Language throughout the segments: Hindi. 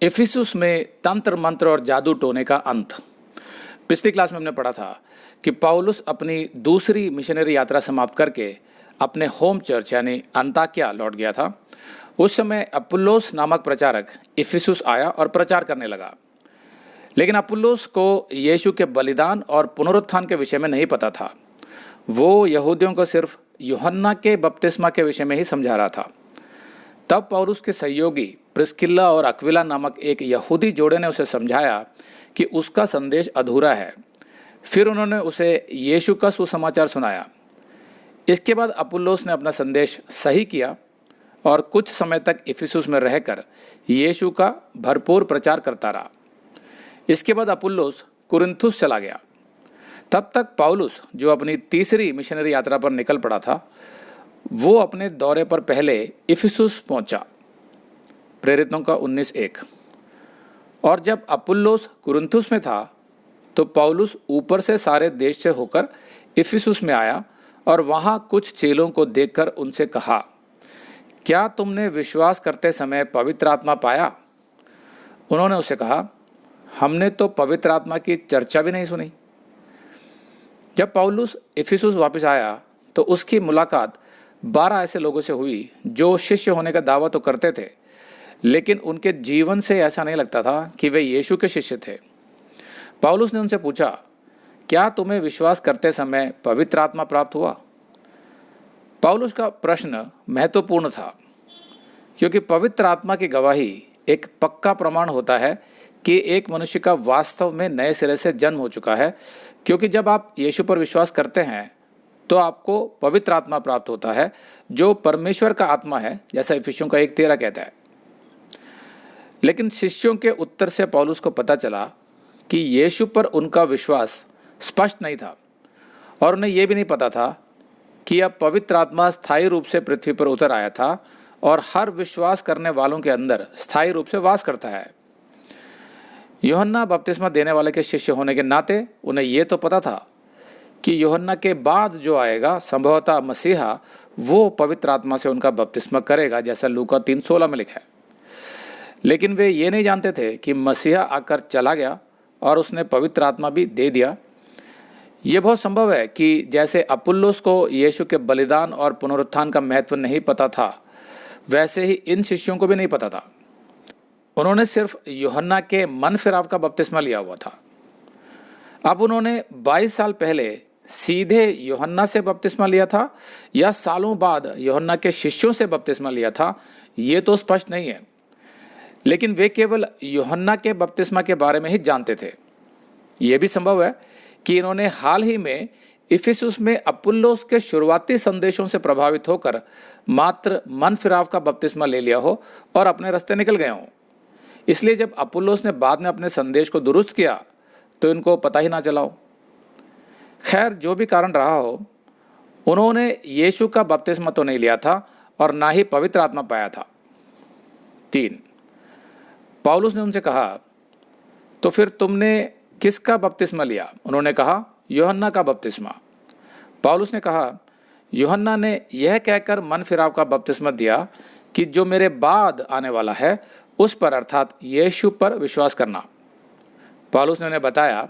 इफिसुस में तंत्र मंत्र और जादू टोने का अंत। पिछली क्लास में हमने पढ़ा था कि पौलुस अपनी दूसरी मिशनरी यात्रा समाप्त करके अपने होम चर्च यानी अंताक्या लौट गया था। उस समय अपुल्लोस नामक प्रचारक इफिसुस आया और प्रचार करने लगा, लेकिन अपुल्लोस को यीशु के बलिदान और पुनरुत्थान के विषय में नहीं पता था। वो यहूदियों को सिर्फ यूहन्ना के बपतिस्मा के विषय में ही समझा रहा था। तब पौलुस के सहयोगी प्रिस्किल्ला और अक्विला नामक एक यहूदी जोड़े ने उसे समझाया कि उसका संदेश अधूरा है। फिर उन्होंने उसे यीशु का सुसमाचार सुनाया। इसके बाद अपुल्लोस ने अपना संदेश सही किया और कुछ समय तक इफिसुस में रहकर यीशु का भरपूर प्रचार करता रहा। इसके बाद अपुल्लोस कुरिन्थुस चला गया। तब तक पौलुस, जो अपनी तीसरी मिशनरी यात्रा पर निकल पड़ा था, वो अपने दौरे पर पहले इफिसुस पहुंचा। प्रेरितों का 19:1। और जब अपुल्लोस कुरिन्थुस में था तो पौलुस ऊपर से सारे देश से होकर इफिसुस में आया और वहां कुछ चेलों को देखकर उनसे कहा, क्या तुमने विश्वास करते समय पवित्र आत्मा पाया? उन्होंने उसे कहा, हमने तो पवित्र आत्मा की चर्चा भी नहीं सुनी। जब पौलुस इफिसुस वापस आया तो उसकी मुलाकात 12 ऐसे लोगों से हुई जो शिष्य होने का दावा तो करते थे, लेकिन उनके जीवन से ऐसा नहीं लगता था कि वे यीशु के शिष्य थे। पौलुस ने उनसे पूछा, क्या तुम्हें विश्वास करते समय पवित्र आत्मा प्राप्त हुआ? पौलुस का प्रश्न महत्वपूर्ण था, क्योंकि पवित्र आत्मा की गवाही एक पक्का प्रमाण होता है कि एक मनुष्य का वास्तव में नए सिरे से जन्म हो चुका है। क्योंकि जब आप यीशु पर विश्वास करते हैं तो आपको पवित्र आत्मा प्राप्त होता है, जो परमेश्वर का आत्मा है, जैसा इफिसियों का 1:13 कहता है। लेकिन शिष्यों के उत्तर से पौलुस को पता चला कि यीशु पर उनका विश्वास स्पष्ट नहीं था और उन्हें यह भी नहीं पता था कि अब पवित्र आत्मा स्थायी रूप से पृथ्वी पर उतर आया था और हर विश्वास करने वालों के अंदर स्थायी रूप से वास करता है। यूहन्ना बपतिस्मा देने वाले के शिष्य होने के नाते उन्हें यह तो पता था कि यूहन्ना के बाद जो आएगा संभवतः मसीहा, वो पवित्र आत्मा से उनका बपतिस्मा करेगा, जैसा लूका 3:16 में लिखा है। लेकिन वे ये नहीं जानते थे कि मसीहा आकर चला गया और उसने पवित्र आत्मा भी दे दिया। ये बहुत संभव है कि जैसे अपुल्लोस को यीशु के बलिदान और पुनरुत्थान का महत्व नहीं पता था, वैसे ही इन शिष्यों को भी नहीं पता था। उन्होंने सिर्फ यूहन्ना के मन फिराव का बपतिस्मा लिया हुआ था। अब उन्होंने 22 साल पहले सीधे यूहन्ना से बपतिस्मा लिया था या सालों बाद यूहन्ना के शिष्यों से बपतिस्मा लिया था, ये तो स्पष्ट नहीं है। लेकिन वे केवल यूहन्ना के बपतिस्मा के बारे में ही जानते थे। यह भी संभव है कि इन्होंने हाल ही में इफिसुस में अपुल्लोस के शुरुआती संदेशों से प्रभावित होकर मात्र मन फिराव का बपतिस्मा ले लिया हो और अपने रास्ते निकल गए हों। इसलिए जब अपुल्लोस ने बाद में अपने संदेश को दुरुस्त किया तो इनको पता ही ना चला हो। खैर, जो भी कारण रहा हो, उन्होंने यीशु का बपतिस्मा तो नहीं लिया था और ना ही पवित्र आत्मा पाया था। 3, पौलुस ने उनसे कहा, तो फिर तुमने किसका बपतिस्मा लिया? उन्होंने कहा, यूहन्ना का बपतिस्मा। पौलुस ने कहा, यूहन्ना ने यह कहकर मन फिराव का बपतिस्मा दिया कि जो मेरे बाद आने वाला है उस पर, अर्थात यीशु पर विश्वास करना। पौलुस ने उन्हें बताया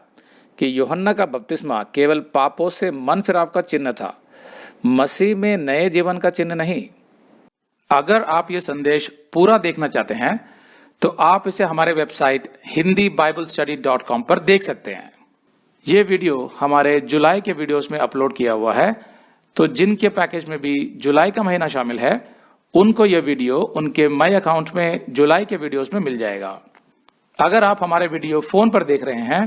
कि यूहन्ना का बपतिस्मा केवल पापों से मन फिराव का चिन्ह था, मसीह में नए जीवन का चिन्ह नहीं। अगर आप ये संदेश पूरा देखना चाहते हैं तो आप इसे हमारे वेबसाइट hindiBibleStudy.com पर देख सकते हैं। ये वीडियो हमारे जुलाई के वीडियोस में अपलोड किया हुआ है, तो जिनके पैकेज में भी जुलाई का महीना शामिल है, उनको यह वीडियो उनके माई अकाउंट में जुलाई के वीडियोस में मिल जाएगा। अगर आप हमारे वीडियो फोन पर देख रहे हैं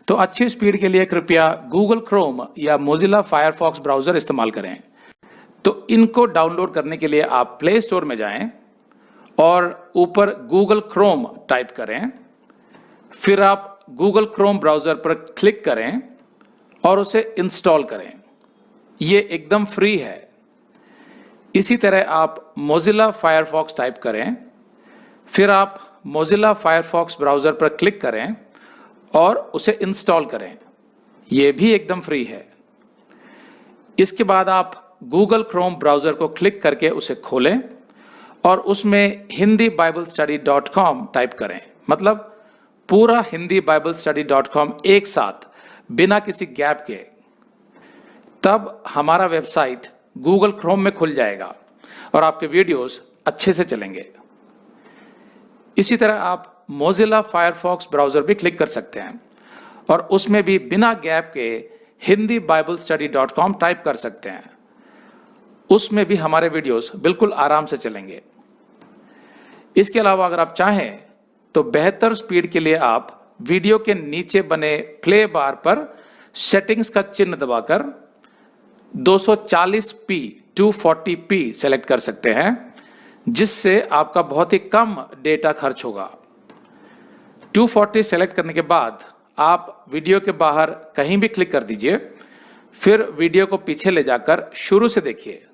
तो अच्छी स्पीड के लिए कृपया गूगल क्रोम या मोजिला फायरफॉक्स ब्राउजर इस्तेमाल करें। तो इनको डाउनलोड करने के लिए आप प्ले स्टोर में जाएं और ऊपर गूगल क्रोम टाइप करें। फिर आप गूगल क्रोम ब्राउजर पर क्लिक करें और उसे इंस्टॉल करें। ये एकदम फ्री है। इसी तरह आप मोजिला फायरफॉक्स टाइप करें, फिर आप मोजिला फायरफॉक्स ब्राउजर पर क्लिक करें और उसे इंस्टॉल करें। यह भी एकदम फ्री है। इसके बाद आप गूगल क्रोम ब्राउजर को क्लिक करके उसे खोलें और उसमें hindiBibleStudy.com टाइप करें। मतलब पूरा hindibiblesstudy.com एक साथ बिना किसी गैप के, तब हमारा वेबसाइट गूगल क्रोम में खुल जाएगा और आपके वीडियोस अच्छे से चलेंगे। इसी तरह आप मोजिला फायरफॉक्स ब्राउजर भी क्लिक कर सकते हैं और उसमें भी बिना गैप के hindibiblesstudy.com टाइप कर सकते हैं। उसमें भी हमारे वीडियोस बिल्कुल आराम से चलेंगे। इसके अलावा अगर आप चाहें तो बेहतर स्पीड के लिए आप वीडियो के नीचे बने प्ले बार पर सेटिंग्स का चिन्ह दबाकर 240p 240p सेलेक्ट कर सकते हैं, जिससे आपका बहुत ही कम डेटा खर्च होगा। 240 सेलेक्ट करने के बाद आप वीडियो के बाहर कहीं भी क्लिक कर दीजिए, फिर वीडियो को पीछे ले जाकर शुरू से देखिए।